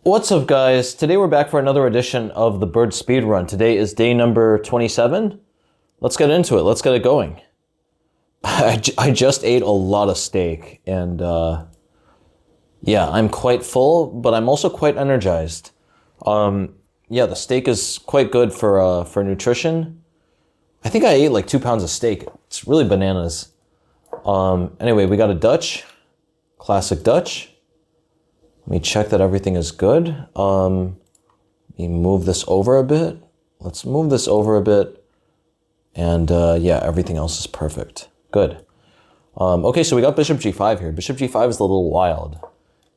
What's up, guys? Today we're back for another edition of the Bird Speedrun. Today is day number 27. Let's get into it. Let's get it going. I just ate a lot of steak, and yeah, I'm quite full, but I'm also quite energized. Yeah, the steak is quite good for nutrition. I think I ate like 2 pounds of steak. It's really bananas. Anyway, we got a Dutch, classic Dutch. Let me check that everything is good. Let me move this over a bit. Let's move this over a bit. And yeah, everything else is perfect. Good. Okay, so we got bishop g5 here. Bishop g5 is a little wild.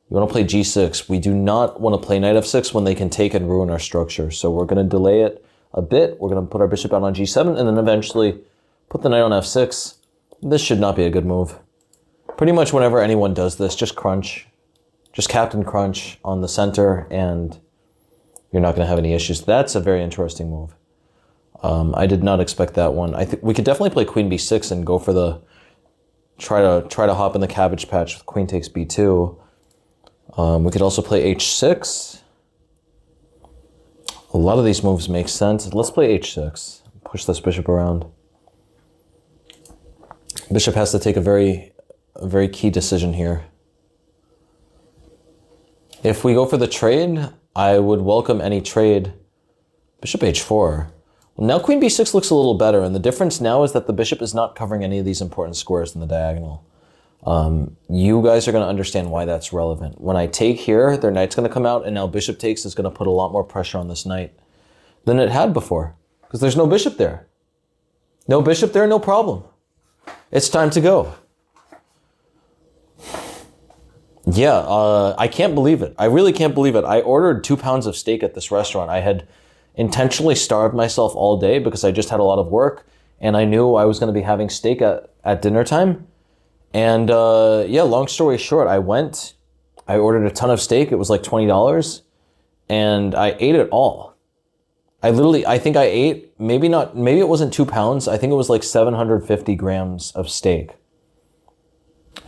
You want to play g6. We do not want to play knight f6 when they can take and ruin our structure. So we're going to delay it a bit. We're going to put our bishop out on g7 and then eventually put the knight on f6. This should not be a good move. Pretty much whenever anyone does this, just crunch. Just Captain Crunch on the center, and you're not going to have any issues. That's a very interesting move. I did not expect that one. I think we could definitely play Queen b6 and go for the try to hop in the cabbage patch with Queen takes b2. We could also play h6. A lot of these moves make sense. Let's play h6. Push this bishop around. Bishop has to take a very key decision here. If we go for the trade, I would welcome any trade. Bishop h4. Well, now Queen b6 looks a little better, and the difference now is that the bishop is not covering any of these important squares in the diagonal. You guys are going to understand why that's relevant. When I take here, their knight's going to come out, and now bishop takes is going to put a lot more pressure on this knight than it had before, because there's no bishop there. No bishop there, no problem. It's time to go. Yeah, I can't believe it. I really can't believe it. I ordered 2 pounds of steak at this restaurant. I had intentionally starved myself all day because I just had a lot of work, and I knew I was going to be having steak at dinner time. And yeah, long story short, I ordered a ton of steak. It was like $20, and I ate it all. I think I ate, maybe it wasn't 2 pounds. I think it was like 750 grams of steak.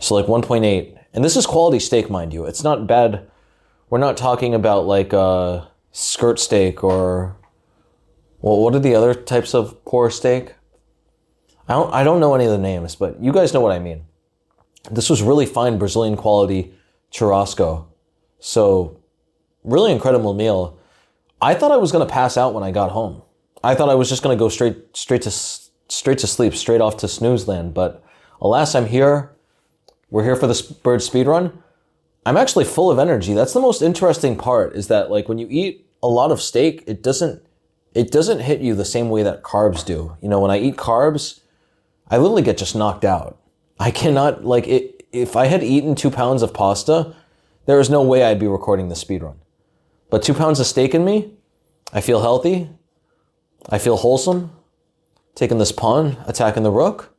So like 1.8. And this is quality steak, mind you. It's not bad. We're not talking about like skirt steak or, well, what are the other types of poor steak? I don't know any of the names, but you guys know what I mean. This was really fine Brazilian quality churrasco. So really incredible meal. I thought I was going to pass out when I got home. I thought I was just going to go straight to sleep, straight off to snooze land. But alas, I'm here. We're here for this Bird Speedrun. I'm actually full of energy. That's the most interesting part, is that like when you eat a lot of steak, it doesn't hit you the same way that carbs do. You know, when I eat carbs, I literally get just knocked out. I cannot, like, if I had eaten 2 pounds of pasta, there is no way I'd be recording the speedrun. But 2 pounds of steak in me, I feel healthy. I feel wholesome. Taking this pawn, attacking the rook.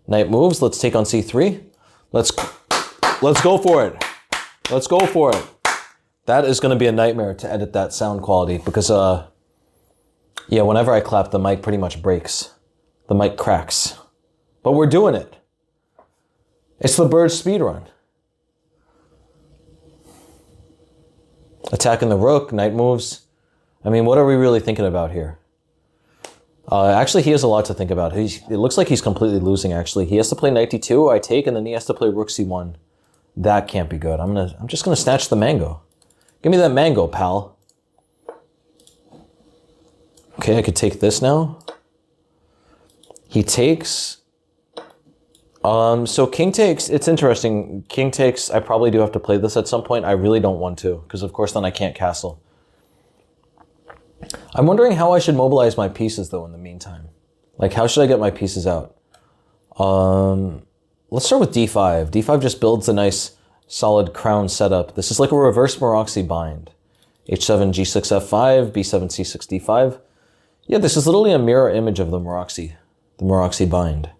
Knight moves, let's take on c3. Let's go for it. Let's go for it. That is going to be a nightmare to edit that sound quality because, yeah, whenever I clap, the mic pretty much breaks. The mic cracks. But we're doing it. It's the Bird Speedrun. Attacking the rook, knight moves. I mean, what are we really thinking about here? Actually, he has a lot to think about. It looks like he's completely losing, actually. He has to play knight d2, I take, and then he has to play rook c1. That can't be good. I'm just gonna snatch the mango. Give me that mango, pal. Okay, I could take this now. He takes. So king takes, it's interesting. King takes, I probably do have to play this at some point. I really don't want to, because of course then I can't castle. I'm wondering how I should mobilize my pieces, though, in the meantime. Like, how should I get my pieces out? Let's start with d5. d5 just builds a nice, solid crown setup. This is like a reverse Maroczy bind. h7, g6, f5, b7, c6, d5. Yeah, this is literally a mirror image of the Maroczy bind.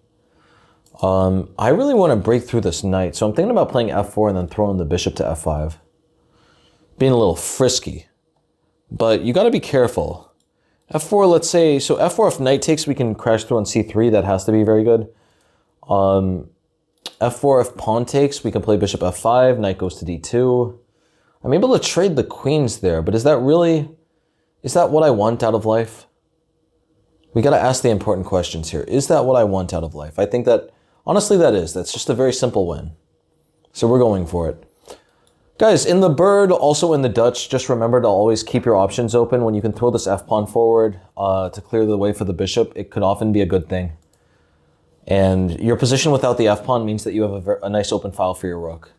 I really want to break through this knight, so I'm thinking about playing f4 and then throwing the bishop to f5. Being a little frisky. But you got to be careful. f4, let's say, so f4 if knight takes, we can crash through on c3. That has to be very good. f4 if pawn takes, we can play bishop f5. Knight goes to d2. I'm able to trade the queens there, but is that what I want out of life? We got to ask the important questions here. Is that what I want out of life? I think that, honestly, that's just a very simple win. So we're going for it. Guys, in the bird, also in the Dutch, just remember to always keep your options open. When you can throw this f-pawn forward to clear the way for the bishop, it could often be a good thing. And your position without the f-pawn means that you have a nice open file for your rook.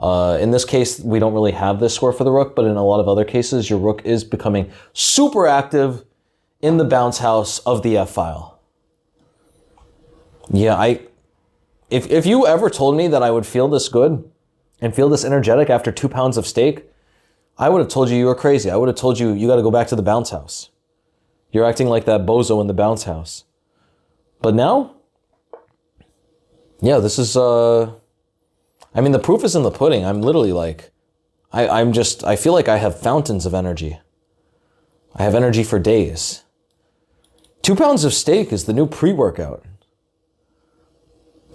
In this case, we don't really have this square for the rook, but in a lot of other cases, your rook is becoming super active in the bounce house of the f-file. Yeah, if you ever told me that I would feel this good and feel this energetic after 2 pounds of steak, I would have told you were crazy. I would have told you got to go back to the bounce house. You're acting like that bozo in the bounce house. But now, yeah, this is, I mean, the proof is in the pudding. I'm literally like, I feel like I have fountains of energy. I have energy for days. 2 pounds of steak is the new pre-workout.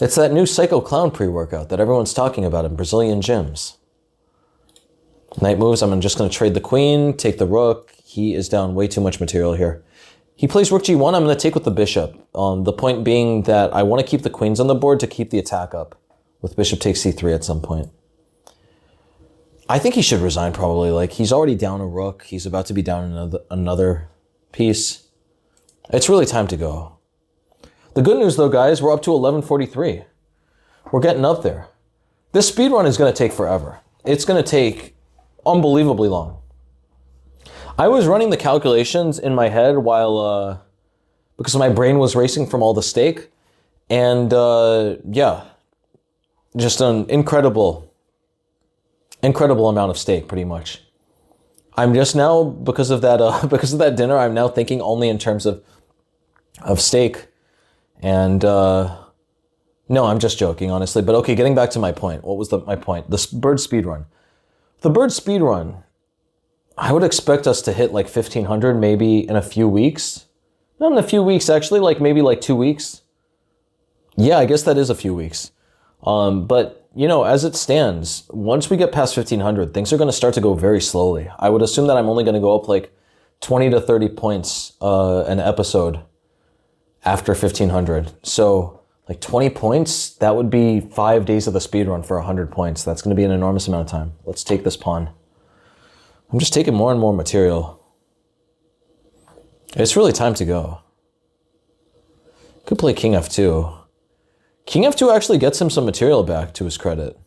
It's that new Psycho Clown pre-workout that everyone's talking about in Brazilian gyms. Knight moves, I'm just going to trade the queen, take the rook. He is down way too much material here. He plays rook g1, I'm going to take with the bishop. The point being that I want to keep the queens on the board to keep the attack up. With bishop takes c3 at some point. I think he should resign probably. Like, he's already down a rook. He's about to be down another piece. It's really time to go. The good news though, guys, we're up to 11:43. We're getting up there. This speedrun is going to take forever. It's going to take unbelievably long. I was running the calculations in my head while, because my brain was racing from all the steak. And yeah, just an incredible amount of steak, pretty much. I'm just now, because of that dinner, I'm now thinking only in terms of steak. And no, I'm just joking, honestly. But okay, getting back to my point. What was my point? The bird speedrun. The bird speedrun, I would expect us to hit like 1500 maybe in a few weeks. Not in a few weeks, actually, like maybe like 2 weeks. Yeah, I guess that is a few weeks. But, you know, as it stands, once we get past 1500, things are going to start to go very slowly. I would assume that I'm only going to go up like 20 to 30 points an episode after 1500. So like 20 points, that would be 5 days of the speedrun for 100 points. That's going to be an enormous amount of time. Let's take this pawn. I'm just taking more and more material. It's really time to go. Could play king f2. King f2 actually gets him some material back, to his credit.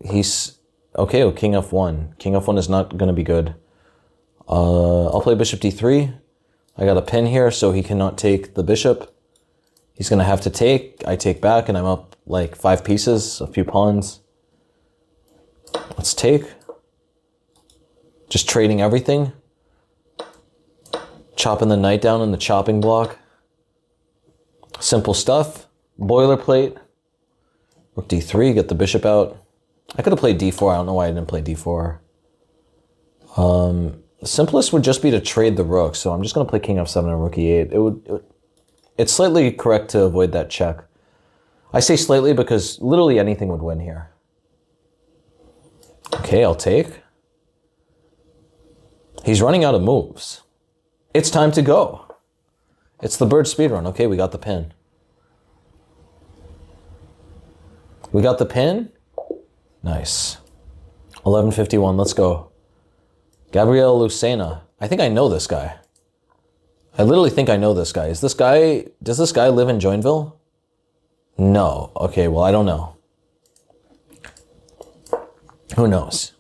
He's okay. Oh, king f1. King f1 is not going to be good. I'll play bishop d3. I got a pin here, so he cannot take the bishop. He's going to have to take. I take back, and I'm up like 5 pieces, a few pawns. Let's take. Just trading everything. Chopping the knight down in the chopping block. Simple stuff. Boilerplate. Rook d3, get the bishop out. I could have played d4. I don't know why I didn't play d4. The simplest would just be to trade the rook, so I'm just going to play king f7 and rook e8. It's slightly correct to avoid that check. I say slightly because literally anything would win here. Okay, I'll take. He's running out of moves. It's time to go. It's the bird speedrun. Okay, we got the pin. We got the pin. Nice. 11:51, let's go. Gabriel Lucena. I think I know this guy. I literally think I know this guy. Does this guy live in Joinville? No. Okay, well, I don't know. Who knows?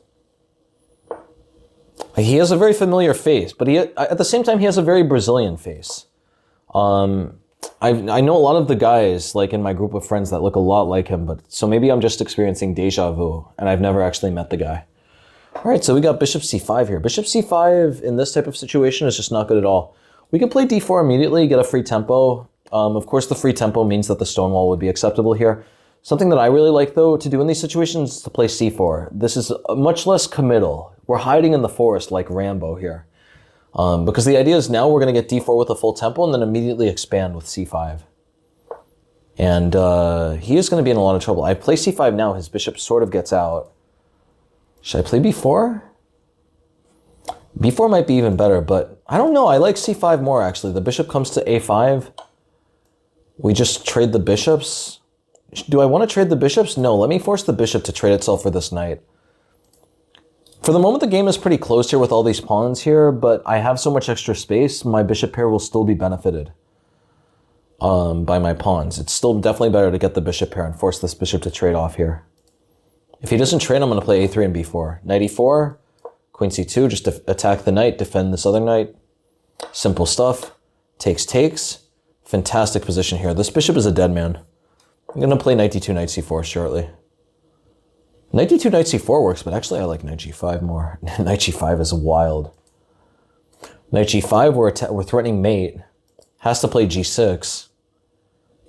He has a very familiar face, but at the same time, he has a very Brazilian face. I know a lot of the guys, like in my group of friends, that look a lot like him, but so maybe I'm just experiencing deja vu, and I've never actually met the guy. All right, so we got bishop c5 here. Bishop c5 in this type of situation is just not good at all. We can play d4 immediately, get a free tempo. Of course, the free tempo means that the stonewall would be acceptable here. Something that I really like, though, to do in these situations is to play c4. This is much less committal. We're hiding in the forest like Rambo here. Because the idea is now we're going to get d4 with a full tempo and then immediately expand with c5. And he is going to be in a lot of trouble. I play c5 now, his bishop sort of gets out. Should I play b4? b4 might be even better, but I don't know. I like c5 more, actually. The bishop comes to a5. We just trade the bishops. Do I want to trade the bishops? No, let me force the bishop to trade itself for this knight. For the moment, the game is pretty close here with all these pawns here, but I have so much extra space, my bishop pair will still be benefited by my pawns. It's still definitely better to get the bishop pair and force this bishop to trade off here. If he doesn't trade, I'm going to play a3 and b4. Knight e4, queen c2, just to attack the knight, defend this other knight. Simple stuff. Takes, takes. Fantastic position here. This bishop is a dead man. I'm going to play knight d2, knight c4 shortly. Knight d2, knight c4 works, but actually I like knight g5 more. Knight g5 is wild. Knight g5, we're threatening mate. Has to play g6.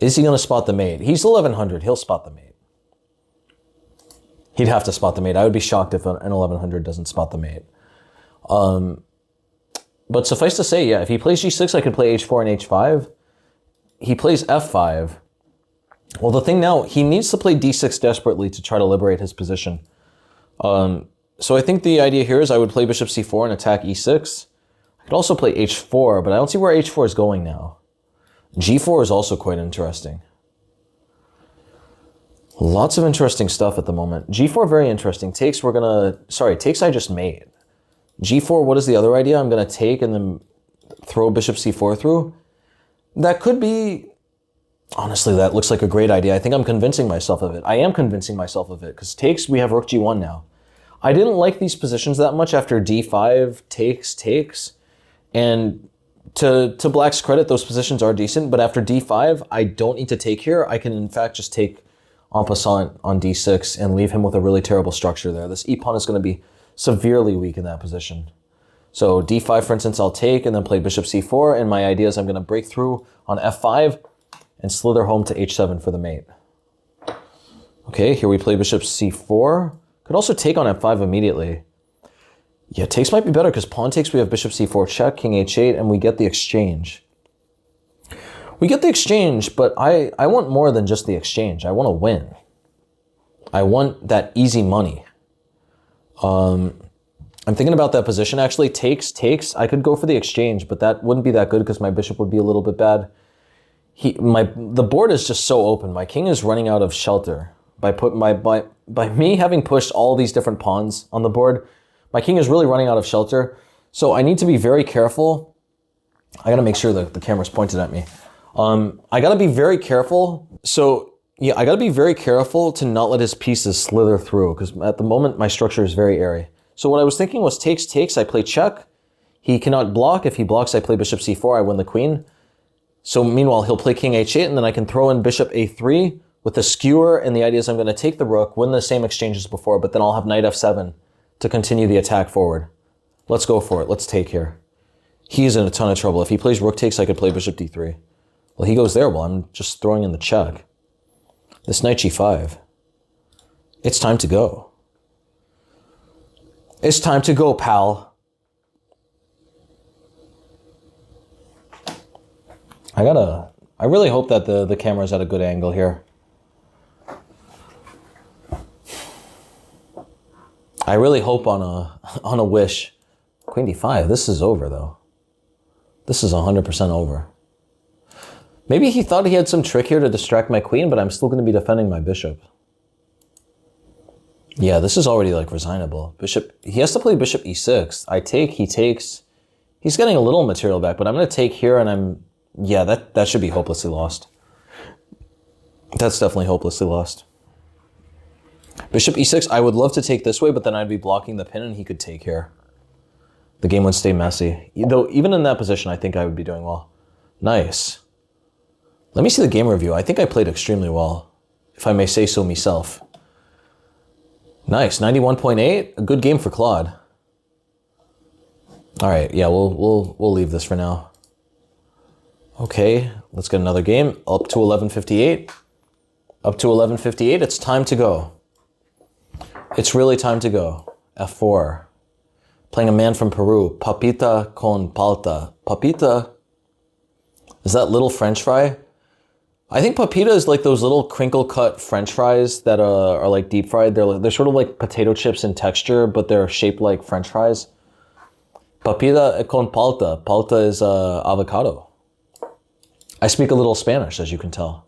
Is he going to spot the mate? He's 1100. He'll spot the mate. He'd have to spot the mate. I would be shocked if an 1100 doesn't spot the mate. But suffice to say, yeah, if he plays g6, I could play h4 and h5. He plays f5. Well, the thing now, he needs to play d6 desperately to try to liberate his position. So I think the idea here is I would play bishop c4 and attack e6. I could also play h4, but I don't see where h4 is going now. g4 is also quite interesting. Lots of interesting stuff at the moment. g4, very interesting. Takes, takes I just made. g4, what is the other idea? I'm going to take and then throw bishop c4 through. That could be... Honestly, that looks like a great idea. I think I'm convincing myself of it. I am convincing myself of it, because takes, we have rook g1 now. I didn't like these positions that much after d5, takes, takes. And to Black's credit, those positions are decent, but after d5, I don't need to take here. I can, in fact, just take en passant on d6 and leave him with a really terrible structure there. This e-pawn is going to be severely weak in that position. So d5, for instance, I'll take and then play bishop c4, and my idea is I'm going to break through on f5, and slither home to h7 for the mate. Okay, here we play bishop c4. Could also take on f5 immediately. Yeah, takes might be better because pawn takes, we have bishop c4 check, king h8, and we get the exchange. We get the exchange, but I want more than just the exchange. I want to win. I want that easy money. I'm thinking about that position. Actually, takes, takes. I could go for the exchange, but that wouldn't be that good because my bishop would be a little bit bad. The board is just so open. My king is running out of shelter. By me having pushed all these different pawns on the board, my king is really running out of shelter. So I need to be very careful. I gotta make sure that the camera's pointed at me. I gotta be very careful. So yeah, I gotta be very careful to not let his pieces slither through, because at the moment my structure is very airy. So what I was thinking was takes, takes, I play check. He cannot block. If he blocks, I play bishop c4, I win the queen. So meanwhile, he'll play king h8, and then I can throw in bishop a3 with a skewer, and the idea is I'm going to take the rook, win the same exchange as before, but then I'll have knight f7 to continue the attack forward. Let's go for it. Let's take here. He's in a ton of trouble. If he plays rook takes, I could play bishop d3. Well, he goes there. Well, I'm just throwing in the check. This knight g5. It's time to go. It's time to go, pal. I really hope that the camera's at a good angle here. I really hope on a wish. Queen d5, this is over though. This is 100% over. Maybe he thought he had some trick here to distract my queen, but I'm still going to be defending my bishop. Yeah, this is already like resignable. He has to play bishop e6. I take, he takes. He's getting a little material back, but I'm going to take here and yeah, that should be hopelessly lost. That's definitely hopelessly lost. Bishop e6, I would love to take this way, but then I'd be blocking the pin and he could take here. The game would stay messy. Though even in that position, I think I would be doing well. Nice. Let me see the game review. I think I played extremely well, if I may say so myself. Nice, 91.8, a good game for Claude. All right, yeah, we'll leave this for now. Okay, let's get another game. Up to 11:58. Up to 11:58, it's time to go. It's really time to go. F4. Playing a man from Peru. Papita con palta. Papita. Is that little French fry? I think papita is like those little crinkle cut French fries that are like deep fried. They're sort of like potato chips in texture, but they're shaped like French fries. Papita con palta. Palta is avocado. I speak a little Spanish, as you can tell.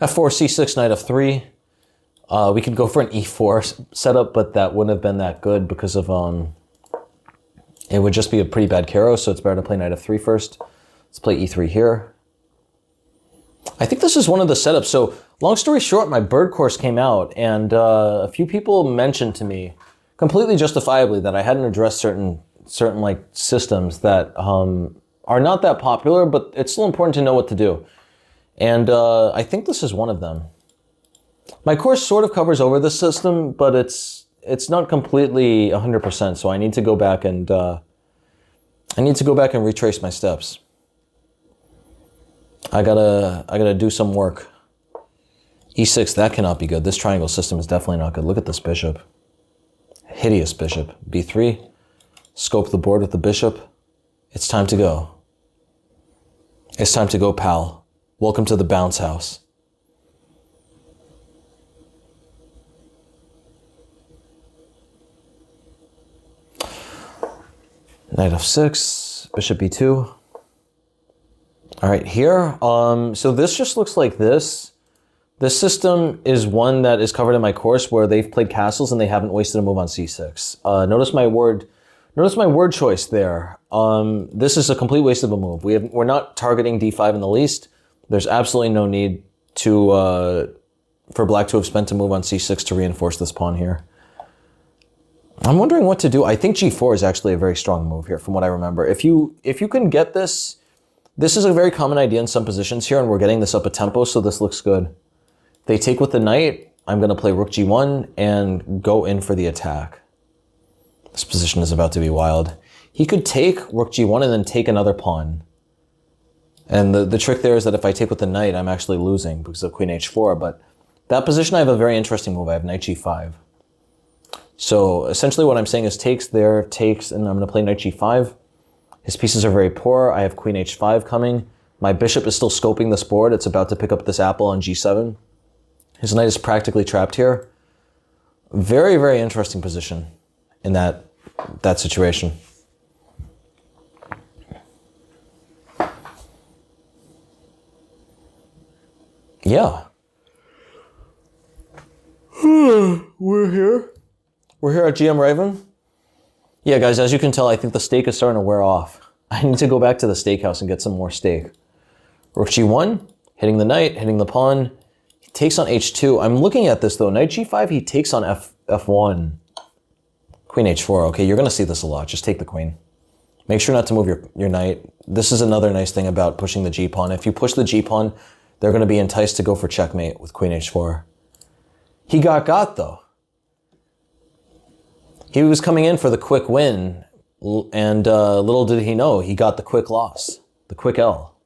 F4, C6, knight F3. We could go for an E4 setup, but that wouldn't have been that good because of it would just be a pretty bad Caro, so it's better to play knight F3 first. Let's play E3 here. I think this is one of the setups. So long story short, my bird course came out, and a few people mentioned to me, completely justifiably, that I hadn't addressed certain like systems that are not that popular, but it's still important to know what to do. And I think this is one of them. My course sort of covers over this system, but it's not completely 100%. So I need to go back and retrace my steps. I gotta do some work. E6, that cannot be good. This triangle system is definitely not good. Look at this bishop. Hideous bishop. B3. Scope the board with the bishop. It's time to go. It's time to go, pal. Welcome to the bounce house. Knight F6, bishop B2. All right, here, so this just looks like this. This system is one that is covered in my course where they've played castles and they haven't wasted a move on C6. Notice my word choice there. This is a complete waste of a move. We're not targeting D5 in the least. There's absolutely no need for black to have spent a move on C6 to reinforce this pawn here. I'm wondering what to do. I think G4 is actually a very strong move here from what I remember. If you can get this is a very common idea in some positions here, and we're getting this up a tempo, so this looks good. They take with the knight. I'm going to play rook G1 and go in for the attack. This position is about to be wild. He could take rook G1 and then take another pawn. And the trick there is that if I take with the knight, I'm actually losing because of queen H4. But that position, I have a very interesting move. I have knight G5. So essentially what I'm saying is takes there, takes, and I'm going to play knight G5. His pieces are very poor. I have queen H5 coming. My bishop is still scoping this board. It's about to pick up this apple on G7. His knight is practically trapped here. Very, very interesting position in that situation. Yeah. We're here. We're here at GM Raven. Yeah, guys, as you can tell, I think the steak is starting to wear off. I need to go back to the steakhouse and get some more steak. Rook G1, hitting the knight, hitting the pawn. He takes on H2. I'm looking at this, though. Knight G5, he takes on F1. Queen H4. Okay, you're going to see this a lot. Just take the queen. Make sure not to move your knight. This is another nice thing about pushing the G-pawn. If you push the G-pawn, they're going to be enticed to go for checkmate with Queen H4. He got, though. He was coming in for the quick win, and little did he know, he got the quick loss, the quick L.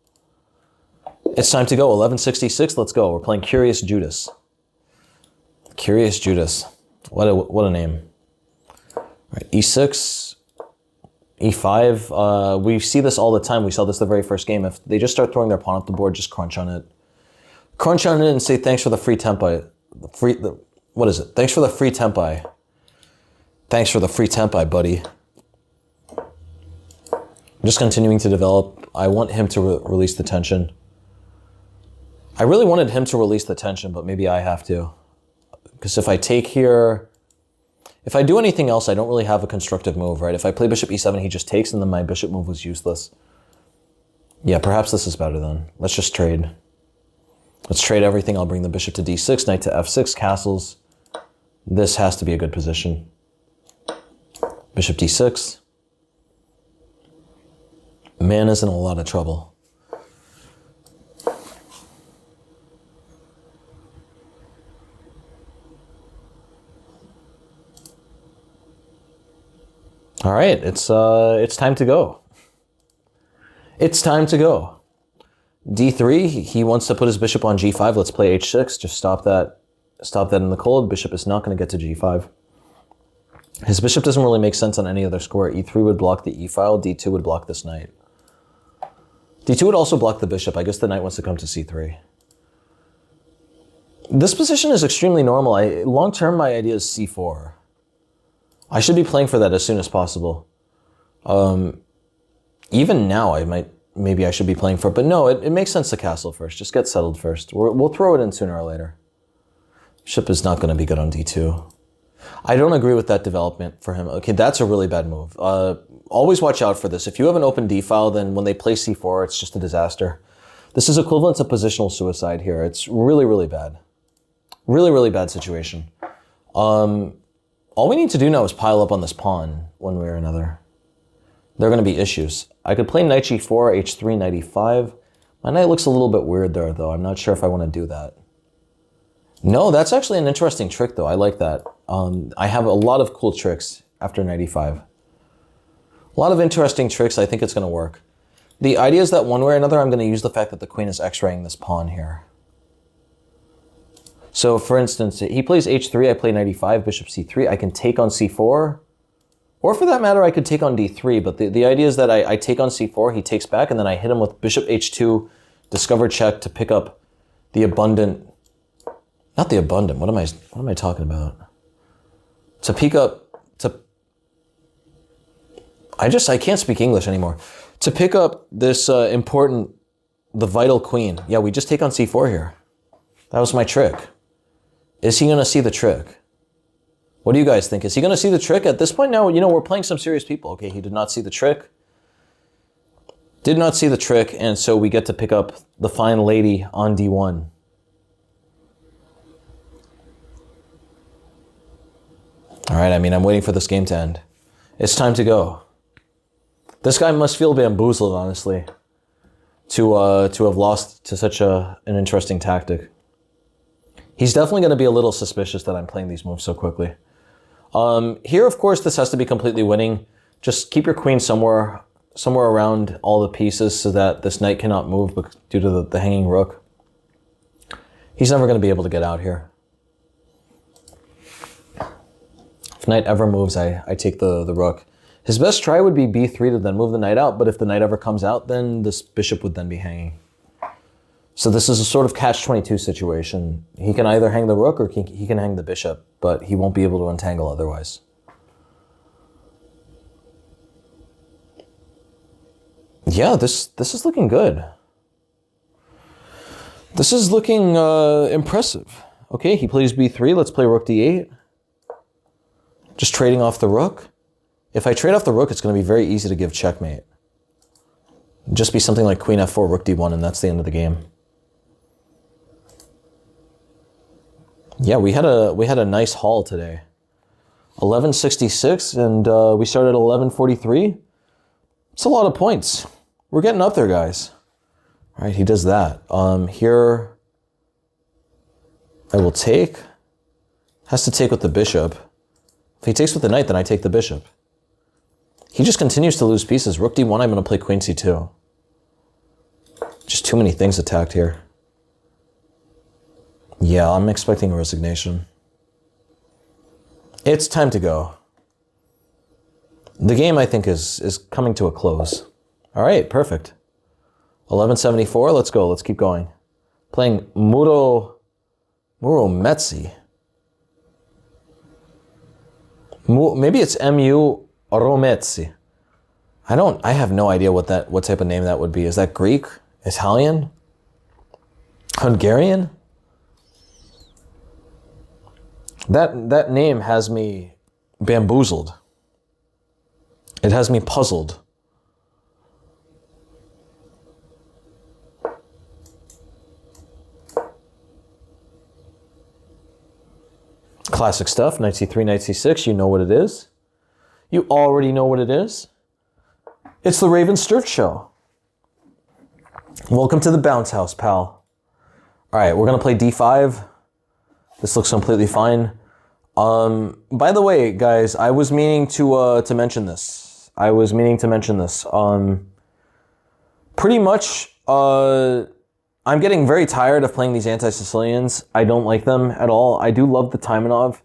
It's time to go. 1166, let's go. We're playing Curious Judas. Curious Judas. What a name. All right, E6, E5. We see this all the time. We saw this the very first game. If they just start throwing their pawn up the board, just crunch on it. Crunch on it and say, thanks for the free tempi. What is it? Thanks for the free tempi. Thanks for the free tempi, buddy. I'm just continuing to develop. I want him to release the tension. I really wanted him to release the tension, but maybe I have to. Because if I take here, if I do anything else, I don't really have a constructive move, right? If I play bishop e7, he just takes, and then my bishop move was useless. Yeah, perhaps this is better then. Let's just trade. Let's trade everything. I'll bring the bishop to d6, knight to f6, castles. This has to be a good position. Bishop d6. Man is in a lot of trouble. All right, it's time to go. It's time to go. d3, he wants to put his bishop on g5. Let's play h6. Just stop that in the cold. Bishop is not going to get to g5. His bishop doesn't really make sense on any other square. e3 would block the e-file. d2 would block this knight. d2 would also block the bishop. I guess the knight wants to come to c3. This position is extremely normal. Long term, my idea is c4. I should be playing for that as soon as possible. Even now, maybe I should be playing for it, but no, it makes sense to castle first. Just get settled first. We'll throw it in sooner or later. Bishop is not going to be good on d2. I don't agree with that development for him. Okay, that's a really bad move. Always watch out for this. If you have an open d file, then when they play c4, it's just a disaster. This is equivalent to positional suicide here. It's really, really bad. Really, really bad situation. All we need to do now is pile up on this pawn one way or another. There are going to be issues. I could play knight g4, h3, knight e5. My knight looks a little bit weird there, though. I'm not sure if I want to do that. No, that's actually an interesting trick, though. I like that. I have a lot of cool tricks after knight e5. A lot of interesting tricks. I think it's going to work. The idea is that one way or another, I'm going to use the fact that the queen is x-raying this pawn here. So, for instance, he plays h3, I play knight e5, bishop c3. I can take on c4. Or for that matter, I could take on d3. But the idea is that I take on c4, he takes back, and then I hit him with bishop h2, discover check to pick up the abundant... Not the abundant, what am I talking about? To pick up... I can't speak English anymore. To pick up this the vital queen. Yeah, we just take on c4 here. That was my trick. Is he going to see the trick? What do you guys think? Is he going to see the trick? At this point now, we're playing some serious people. Okay, he did not see the trick. Did not see the trick, and so we get to pick up the fine lady on d1. All right, I'm waiting for this game to end. It's time to go. This guy must feel bamboozled, honestly, to have lost to such an interesting tactic. He's definitely going to be a little suspicious that I'm playing these moves so quickly. Here, of course, this has to be completely winning. Just keep your queen somewhere around all the pieces so that this knight cannot move due to the hanging rook. He's never going to be able to get out here. If knight ever moves, I take the rook. His best try would be b3 to then move the knight out, but if the knight ever comes out, then this bishop would then be hanging. So this is a sort of catch-22 situation. He can either hang the rook or he can hang the bishop, but he won't be able to untangle otherwise. Yeah, this is looking good. This is looking impressive. Okay, he plays b3. Let's play rook d8. Just trading off the rook. If I trade off the rook, it's going to be very easy to give checkmate. Just be something like queen f4, rook d1, and that's the end of the game. Yeah, we had a nice haul today. 1166, and we started at 1143. It's a lot of points. We're getting up there, guys. All right, he does that. Here, I will take. Has to take with the bishop. If he takes with the knight, then I take the bishop. He just continues to lose pieces. Rook d1, I'm going to play queen c2. Just too many things attacked here. Yeah, I'm expecting a resignation. It's time to go. The game, I think, is coming to a close. All right, perfect. 1174, let's go. Let's keep going. Playing Muro Metzi. Maybe it's M.U. Romezzi. I have no idea what type of name that would be. Is that Greek? Italian? Hungarian? That name has me bamboozled. It has me puzzled. Classic stuff, knight c3, knight c6, you know what it is. You already know what it is. It's the Raven Sturt Show. Welcome to the bounce house, pal. All right, we're gonna play d5. This looks completely fine. By the way, guys, I was meaning to mention this. Pretty much, I'm getting very tired of playing these anti-Sicilians. I don't like them at all. I do love the Taimanov,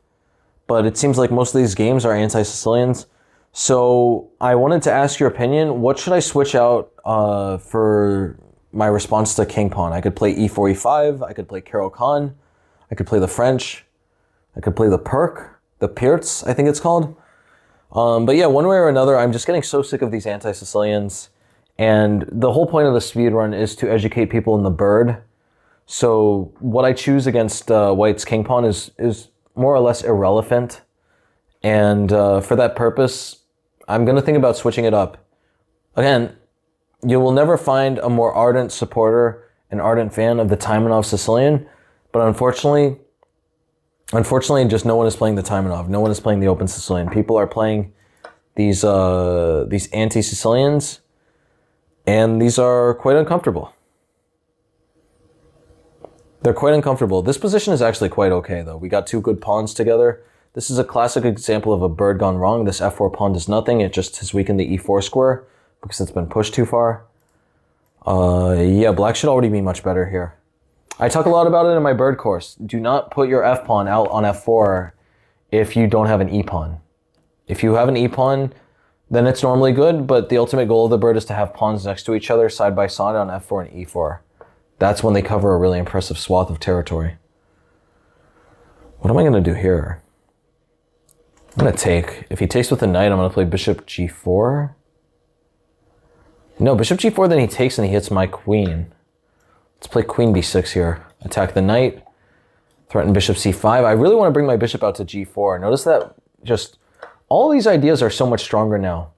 but it seems like most of these games are anti-Sicilians. So I wanted to ask your opinion. What should I switch out for my response to King Pawn? I could play e4, e5. I could play Caro-Kann. I could play the French. I could play the Pirts, I think it's called. But yeah, one way or another, I'm just getting so sick of these anti-Sicilians. And the whole point of the speed run is to educate people in the bird. So what I choose against White's king pawn is more or less irrelevant. And for that purpose, I'm going to think about switching it up. Again, you will never find a more ardent supporter, an ardent fan of the Taimanov Sicilian. But unfortunately, just no one is playing the Taimanov. No one is playing the open Sicilian. People are playing these anti-Sicilians, and these are quite uncomfortable. They're quite uncomfortable. This position is actually quite okay, though. We got two good pawns together. This is a classic example of a bird gone wrong. This f4 pawn does nothing. It just has weakened the e4 square because it's been pushed too far. Yeah, black should already be much better here. I talk a lot about it in my bird course. Do not put your f-pawn out on f4 if you don't have an e-pawn. If you have an e-pawn, then it's normally good, but the ultimate goal of the bird is to have pawns next to each other, side by side on f4 and e4. That's when they cover a really impressive swath of territory. What am I going to do here? I'm going to take. If he takes with the knight, I'm going to play bishop g4. No, bishop g4, then he takes and he hits my queen. Let's play queen b6 here. Attack the knight. Threaten bishop c5. I really want to bring my bishop out to g4. Notice that just all these ideas are so much stronger now.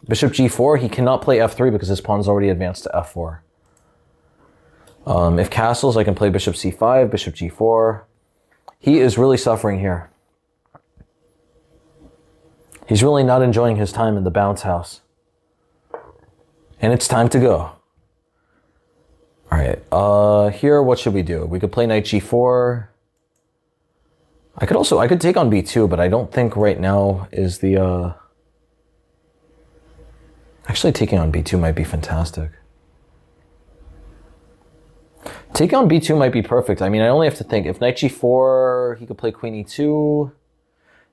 Bishop g4, he cannot play f3 because his pawn's already advanced to f4. If castles, I can play bishop c5, bishop g4. He is really suffering here. He's really not enjoying his time in the bounce house. And it's time to go. All right, here, what should we do? We could play knight g4. I could take on b2, but I don't think right now is the, actually taking on b2 might be fantastic. Take on b2 might be perfect. I mean, I only have to think. If knight g4, he could play queen e2.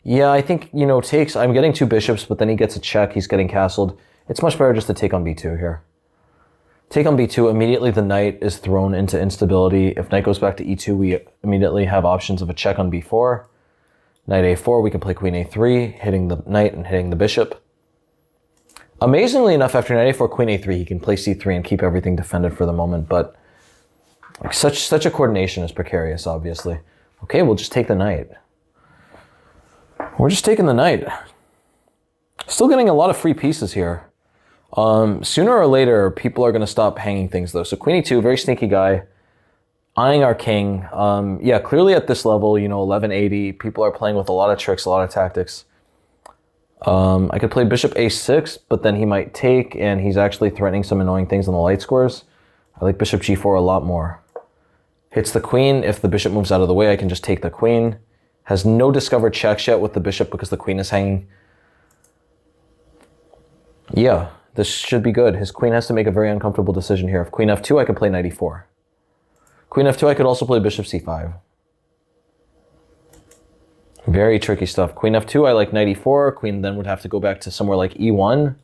Yeah, I think, you know, takes, I'm getting two bishops, but then he gets a check, he's getting castled. It's much better just to take on b2 here. Take on b2, immediately the knight is thrown into instability. If knight goes back to e2, we immediately have options of a check on b4. Knight a4, we can play queen a3, hitting the knight and hitting the bishop. Amazingly enough, after knight a4, queen a3, he can play c3 and keep everything defended for the moment, but such a coordination is precarious, obviously. Okay, we'll just take the knight. We're just taking the knight. Still getting a lot of free pieces here. Sooner or later, people are going to stop hanging things, though. So queen e2, very sneaky guy. Eyeing our king. Yeah, clearly at this level, you know, 1180, people are playing with a lot of tricks, a lot of tactics. I could play bishop a6, but then he might take, and he's actually threatening some annoying things on the light squares. I like bishop g4 a lot more. Hits the queen. If the bishop moves out of the way, I can just take the queen. Has no discovered checks yet with the bishop because the queen is hanging. Yeah, this should be good. His queen has to make a very uncomfortable decision here. If queen f2, I can play knight e4. Queen f2, I could also play bishop c5. Very tricky stuff. Queen f2, I like knight e4. Queen then would have to go back to somewhere like e1.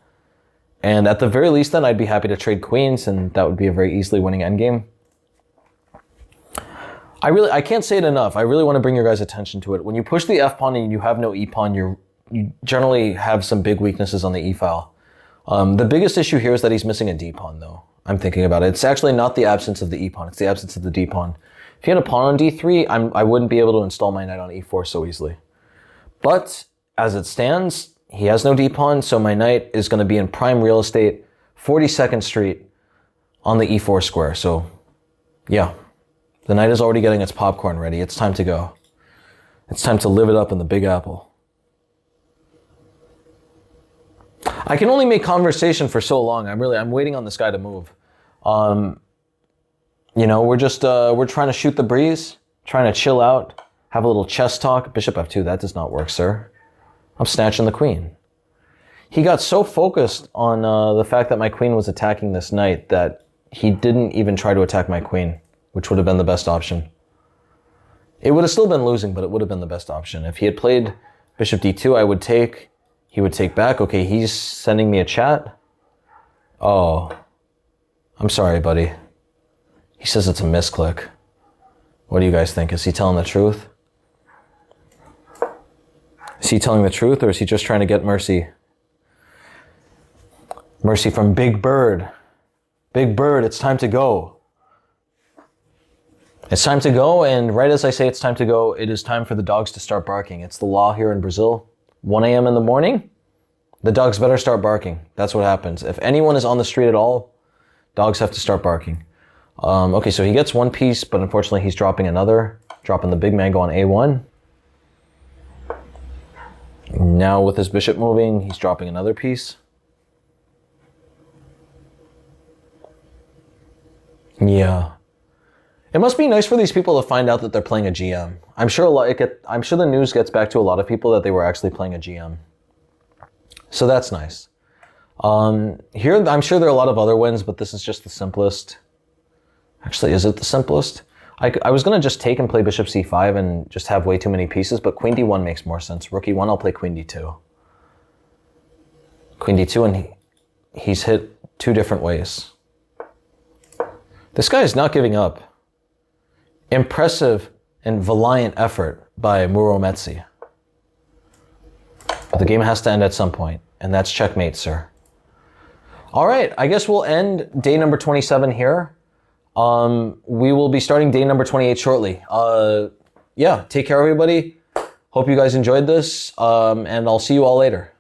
And at the very least then, I'd be happy to trade queens, and that would be a very easily winning endgame. I can't say it enough. I really want to bring your guys' attention to it. When you push the f-pawn and you have no e-pawn, you generally have some big weaknesses on the e-file. The biggest issue here is that he's missing a d-pawn, though. I'm thinking about it. It's actually not the absence of the e-pawn. It's the absence of the d-pawn. If he had a pawn on d3, I wouldn't be able to install my knight on e4 so easily. But as it stands, he has no d-pawn, so my knight is going to be in prime real estate, 42nd Street on the e4 square. So, yeah. The knight is already getting its popcorn ready. It's time to go. It's time to live it up in the Big Apple. I can only make conversation for so long. I'm waiting on this guy to move. You know, we're trying to shoot the breeze, trying to chill out, have a little chess talk. Bishop f2, that does not work, sir. I'm snatching the queen. He got so focused on the fact that my queen was attacking this knight that he didn't even try to attack my queen, which would have been the best option. It would have still been losing, but it would have been the best option. If he had played bishop d2, I would take. He would take back. Okay, he's sending me a chat. Oh, I'm sorry, buddy. He says it's a misclick. What do you guys think? Is he telling the truth? Is he telling the truth, or is he just trying to get mercy? Mercy from Big Bird. Big Bird, it's time to go. It's time to go, and right as I say it's time to go, it is time for the dogs to start barking. It's the law here in Brazil. 1 a.m. in the morning, the dogs better start barking. That's what happens. If anyone is on the street at all, dogs have to start barking. Okay, so he gets one piece, but unfortunately he's dropping another. Dropping the big mango on A1. Now with his bishop moving, he's dropping another piece. Yeah. It must be nice for these people to find out that they're playing a GM. I'm sure the news gets back to a lot of people that they were actually playing a GM. So that's nice. Here, I'm sure there are a lot of other wins, but this is just the simplest. Actually, is it the simplest? I was going to just take and play bishop c5 and just have way too many pieces, but queen d1 makes more sense. Rook e1, I'll play queen d2. Queen d2, and he's hit two different ways. This guy is not giving up. Impressive and valiant effort by Murometsi. But the game has to end at some point, and that's checkmate, sir. All right, I guess we'll end day number 27 here. We will be starting day number 28 shortly. Yeah, take care, everybody. Hope you guys enjoyed this, and I'll see you all later.